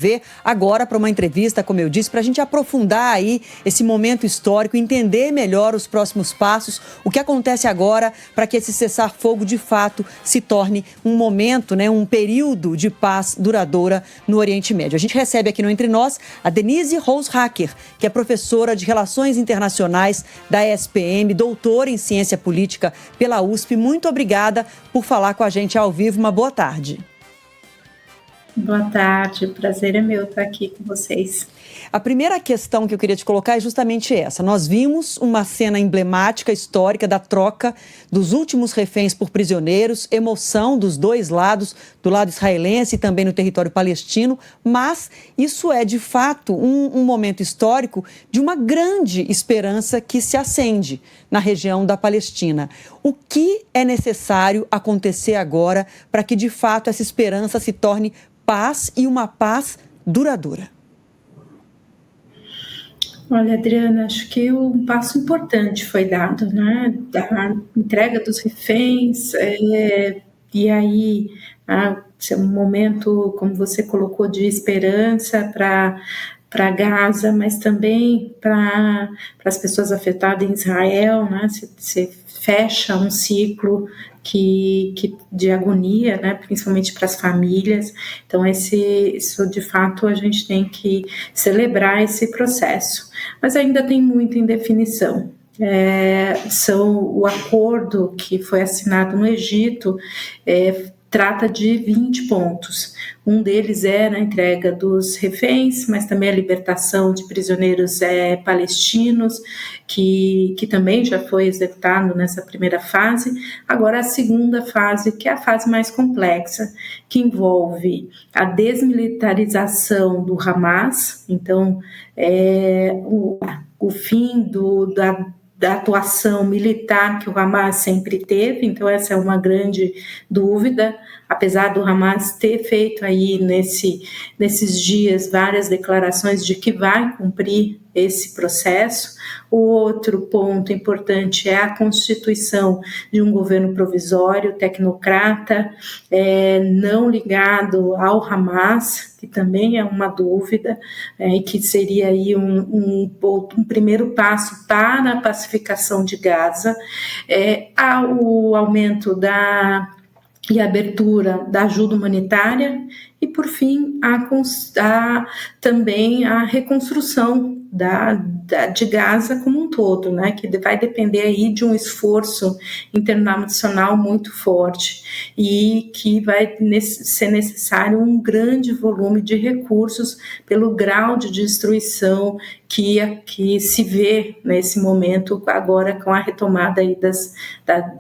ver agora para uma entrevista, como eu disse, para a gente aprofundar aí esse momento histórico, entender melhor os próximos passos, o que acontece agora para que esse cessar-fogo de fato se torne um momento, um período de paz duradoura no Oriente Médio. A gente recebe aqui no Entre Nós a Denise Roushacker, que é professora de Relações Internacionais da ESPM, doutora em Ciência Política pela USP. Muito obrigada por falar com a gente ao vivo. Uma boa tarde. Boa tarde, o prazer é meu estar aqui com vocês. A primeira questão que eu queria te colocar é justamente essa. Nós vimos uma cena emblemática, histórica, da troca dos últimos reféns por prisioneiros, emoção dos dois lados, do lado israelense e também no território palestino, mas isso é, de fato, um momento histórico de uma grande esperança que se acende na região da Palestina. O que é necessário acontecer agora para que, de fato, essa esperança se torne paz e uma paz duradoura? Olha, Adriana, acho que um passo importante foi dado, da entrega dos reféns, e aí é um momento, como você colocou, de esperança para Gaza, mas também para as pessoas afetadas em Israel, se fecha um ciclo de agonia, principalmente para as famílias. Então, isso de fato a gente tem que celebrar esse processo. Mas ainda tem muita indefinição. O acordo que foi assinado no Egito trata de 20 pontos. Um deles é na entrega dos reféns, mas também a libertação de prisioneiros palestinos, que também já foi executado nessa primeira fase. Agora, a segunda fase, que é a fase mais complexa, que envolve a desmilitarização do Hamas, então, o fim da atuação militar que o Hamas sempre teve. Então essa é uma grande dúvida, apesar do Hamas ter feito aí nesses dias várias declarações de que vai cumprir esse processo. O outro ponto importante é a constituição de um governo provisório, tecnocrata, não ligado ao Hamas, que também é uma dúvida, e que seria aí um primeiro passo para a pacificação de Gaza. Há o aumento e a abertura da ajuda humanitária e, por fim, também a reconstrução de Gaza como um todo, que vai depender aí de um esforço internacional muito forte e que vai ser necessário um grande volume de recursos pelo grau de destruição que se vê nesse momento agora com a retomada aí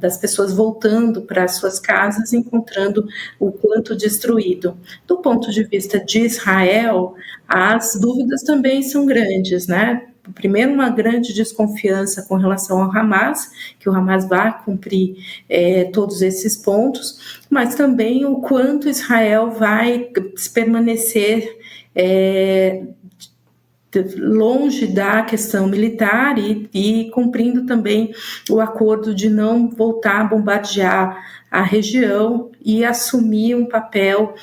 das pessoas voltando para as suas casas, encontrando o quanto destruído. Do ponto de vista de Israel, as dúvidas também são grandes, Primeiro, uma grande desconfiança com relação ao Hamas, que o Hamas vai cumprir todos esses pontos, mas também o quanto Israel vai permanecer longe da questão militar e cumprindo também o acordo de não voltar a bombardear a região e assumir um papel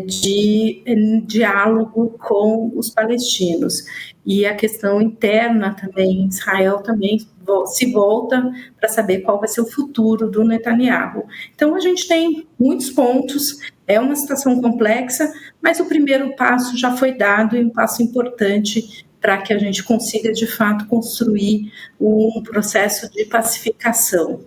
de diálogo com os palestinos. E a questão interna também, em Israel também se volta para saber qual vai ser o futuro do Netanyahu. Então, a gente tem muitos pontos, é uma situação complexa, mas o primeiro passo já foi dado e um passo importante para que a gente consiga, de fato, construir um processo de pacificação.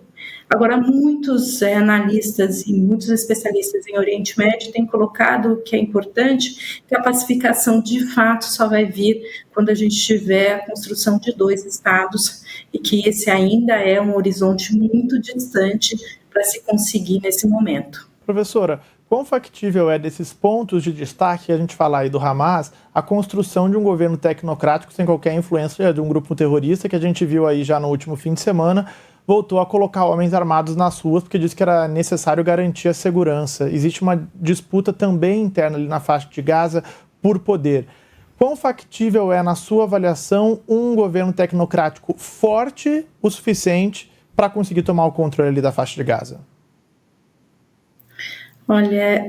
Agora, muitos analistas e muitos especialistas em Oriente Médio têm colocado que é importante que a pacificação, de fato, só vai vir quando a gente tiver a construção de 2 estados e que esse ainda é um horizonte muito distante para se conseguir nesse momento. Professora, quão factível é desses pontos de destaque que a gente fala aí do Hamas, a construção de um governo tecnocrático sem qualquer influência de um grupo terrorista que a gente viu aí já no último fim de semana, voltou a colocar homens armados nas ruas porque disse que era necessário garantir a segurança. Existe uma disputa também interna ali na faixa de Gaza por poder. Quão factível é, na sua avaliação, um governo tecnocrático forte o suficiente para conseguir tomar o controle ali da faixa de Gaza? Olha,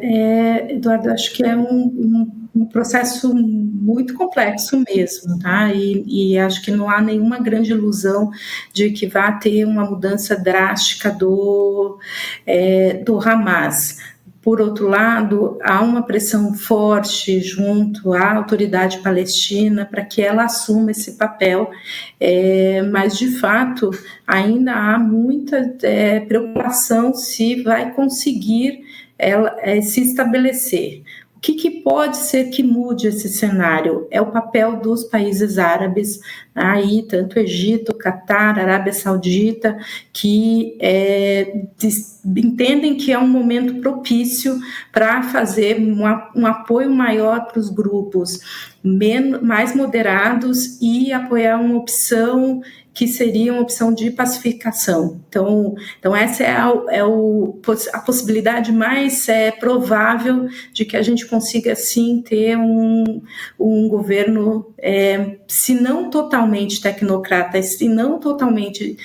Eduardo, acho que é um processo muito complexo mesmo, tá? E acho que não há nenhuma grande ilusão de que vá ter uma mudança drástica do Hamas. Por outro lado, há uma pressão forte junto à autoridade palestina para que ela assuma esse papel, mas, de fato, ainda há muita preocupação se vai conseguir se estabelecer. O que pode ser que mude esse cenário? É o papel dos países árabes, aí, tanto Egito, Catar, Arábia Saudita, que entendem que é um momento propício para fazer um apoio maior para os grupos mais moderados e apoiar uma opção que seria uma opção de pacificação. Então essa é a possibilidade mais provável de que a gente consiga, sim, ter um governo, se não totalmente tecnocrata, se não totalmente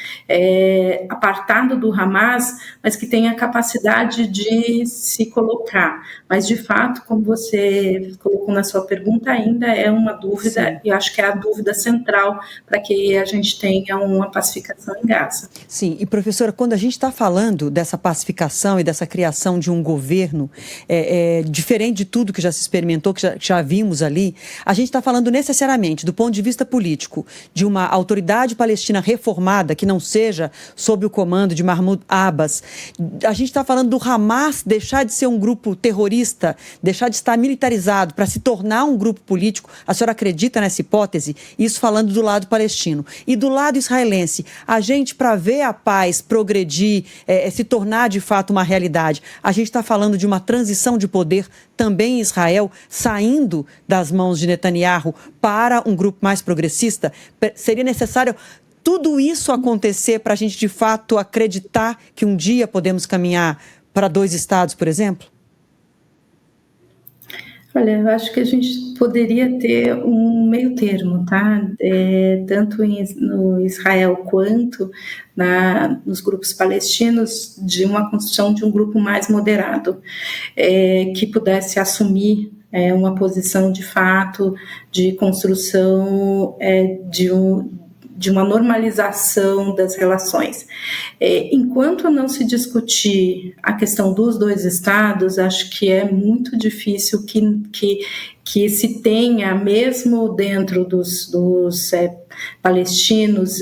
apartado do Hamas, mas que tenha a capacidade de se colocar. Mas, de fato, como você colocou na sua pergunta, ainda é uma dúvida, sim. E eu acho que é a dúvida central para que a gente tenha uma pacificação em Gaza. Sim, e professora, quando a gente está falando dessa pacificação e dessa criação de um governo, diferente de tudo que já se experimentou, que já vimos ali, a gente está falando necessariamente, do ponto de vista político, de uma autoridade palestina reformada, que não seja sob o comando de Mahmoud Abbas. A gente está falando do Hamas deixar de ser um grupo terrorista, deixar de estar militarizado para se tornar um grupo político. A senhora acredita nessa hipótese? Isso falando do lado palestino. E do lado israelense, a gente, para ver a paz progredir, se tornar de fato uma realidade, a gente está falando de uma transição de poder também em Israel, saindo das mãos de Netanyahu para um grupo mais progressista? Seria necessário tudo isso acontecer para a gente de fato acreditar que um dia podemos caminhar para 2 estados, por exemplo? Olha, eu acho que a gente poderia ter um meio termo, tá? Tanto no Israel quanto nos grupos palestinos, de uma construção de um grupo mais moderado, que pudesse assumir uma posição de fato de construção de uma normalização das relações. Enquanto não se discutir a questão dos 2 estados, acho que é muito difícil que se tenha, mesmo dentro dos palestinos,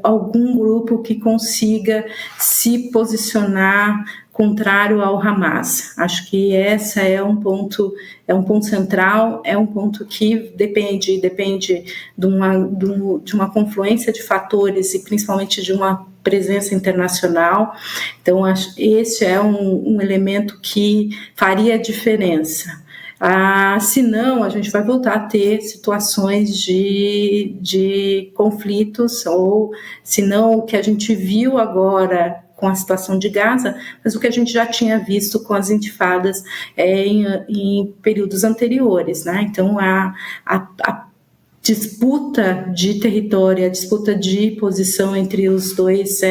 algum grupo que consiga se posicionar contrário ao Hamas. Acho que essa é um ponto central, é um ponto que depende de uma confluência de fatores e principalmente de uma presença internacional. Então, esse é um elemento que faria a diferença. Se não, a gente vai voltar a ter situações de conflitos, ou se não, o que a gente viu agora com a situação de Gaza, mas o que a gente já tinha visto com as intifadas em períodos anteriores, né? Então, a disputa de território, a disputa de posição entre os dois,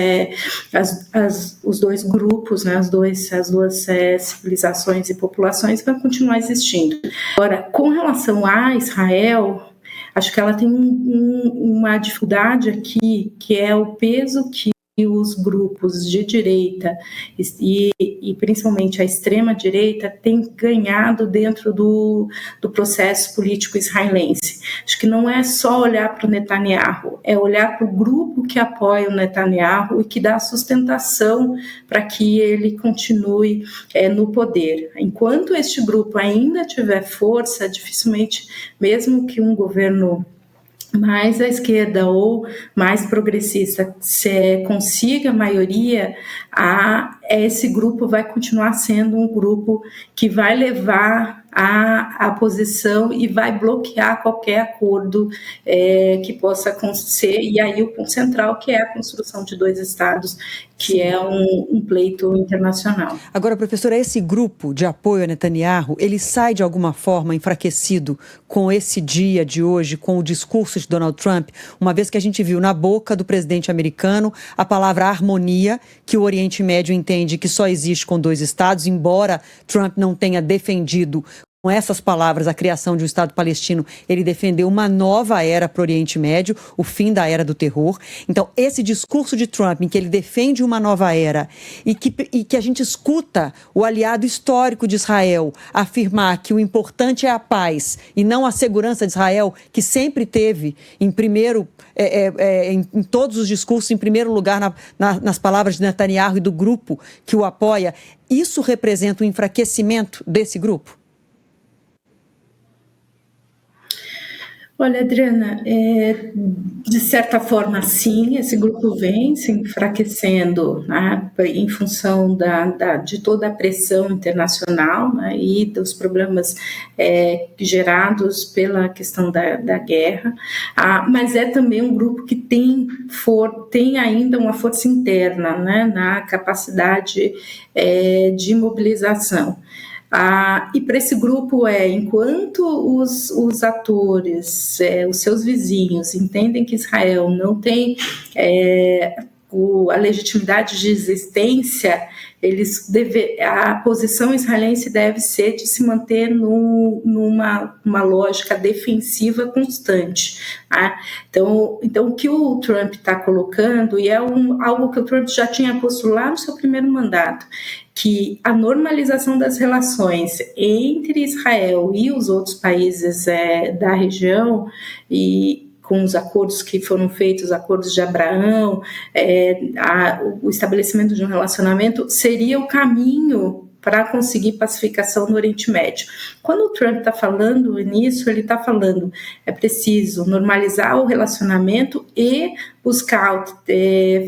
os 2 grupos, né? as duas civilizações e populações vai continuar existindo. Agora, com relação a Israel, acho que ela tem uma dificuldade aqui, que é o peso que os grupos de direita e principalmente a extrema-direita têm ganhado dentro do processo político israelense. Acho que não é só olhar para o Netanyahu, é olhar para o grupo que apoia o Netanyahu e que dá sustentação para que ele continue no poder. Enquanto este grupo ainda tiver força, dificilmente, mesmo que um governo mais à esquerda ou mais progressista consiga a maioria, esse grupo vai continuar sendo um grupo que vai levar a posição e vai bloquear qualquer acordo que possa acontecer, e aí o ponto central, que é a construção de 2 estados, que é um pleito internacional. Agora, professora, esse grupo de apoio a Netanyahu, ele sai de alguma forma enfraquecido com esse dia de hoje, com o discurso de Donald Trump, uma vez que a gente viu na boca do presidente americano a palavra harmonia, que o Oriente Médio entende que só existe com 2 estados, embora Trump não tenha defendido com essas palavras a criação de um Estado palestino, ele defendeu uma nova era para o Oriente Médio, o fim da era do terror. Então, esse discurso de Trump, em que ele defende uma nova era e que a gente escuta o aliado histórico de Israel afirmar que o importante é a paz e não a segurança de Israel, que sempre teve em primeiro, em todos os discursos, em primeiro lugar nas palavras de Netanyahu e do grupo que o apoia, isso representa o enfraquecimento desse grupo? Olha, Adriana, de certa forma, sim, esse grupo vem se enfraquecendo, né, em função de toda a pressão internacional, né, e dos problemas gerados pela questão da guerra, mas é também um grupo que tem ainda uma força interna, né, na capacidade de mobilização. E para esse grupo enquanto os atores, os seus vizinhos, entendem que Israel não tem a legitimidade de existência, a posição israelense deve ser de se manter numa lógica defensiva constante. Tá? Então, o que o Trump está colocando, e algo que o Trump já tinha posto lá no seu primeiro mandato, que a normalização das relações entre Israel e os outros países da região, e com os acordos que foram feitos, os acordos de Abraão, o estabelecimento de um relacionamento, seria o caminho para conseguir pacificação no Oriente Médio. Quando o Trump está falando nisso, ele está falando é preciso normalizar o relacionamento e buscar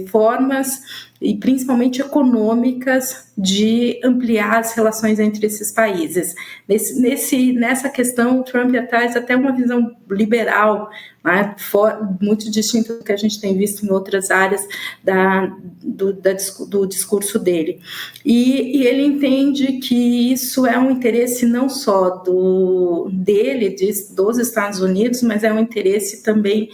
formas, e principalmente econômicas, de ampliar as relações entre esses países. Nessa questão, o Trump traz até uma visão liberal, né, muito distinta do que a gente tem visto em outras áreas do discurso dele. E ele entende que isso é um interesse não só dos Estados Unidos, mas é um interesse também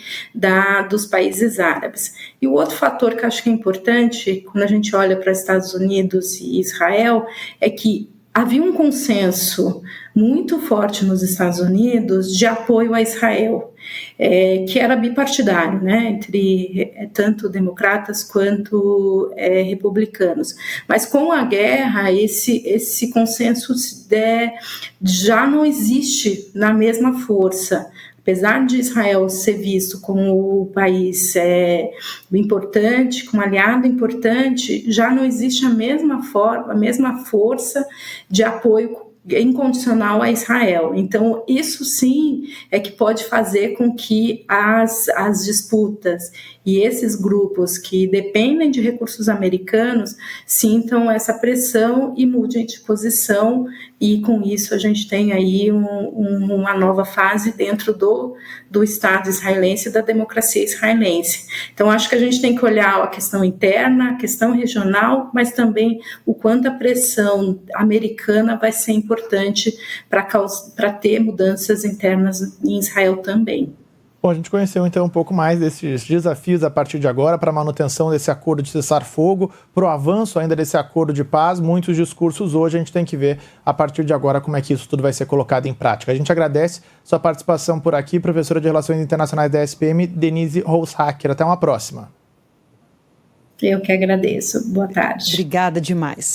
dos países árabes. E o outro fator que eu acho que é importante, quando a gente olha para Estados Unidos e Israel, é que havia um consenso muito forte nos Estados Unidos de apoio a Israel, que era bipartidário, né, entre tanto democratas quanto republicanos. Mas com a guerra, esse consenso já não existe na mesma força. Apesar de Israel ser visto como um país importante, como aliado importante, já não existe a mesma força de apoio incondicional a Israel. Então, isso sim é que pode fazer com que as disputas e esses grupos que dependem de recursos americanos sintam essa pressão e mudem de posição, e com isso a gente tem aí uma nova fase dentro do Estado israelense e da democracia israelense. Então, acho que a gente tem que olhar a questão interna, a questão regional, mas também o quanto a pressão americana vai ser importante para ter mudanças internas em Israel também. Bom, a gente conheceu então um pouco mais desses desafios a partir de agora para a manutenção desse acordo de cessar-fogo, para o avanço ainda desse acordo de paz. Muitos discursos hoje, a gente tem que ver a partir de agora como é que isso tudo vai ser colocado em prática. A gente agradece sua participação por aqui, professora de Relações Internacionais da SPM, Denise Roushacker. Até uma próxima. Eu que agradeço. Boa tarde. Obrigada demais.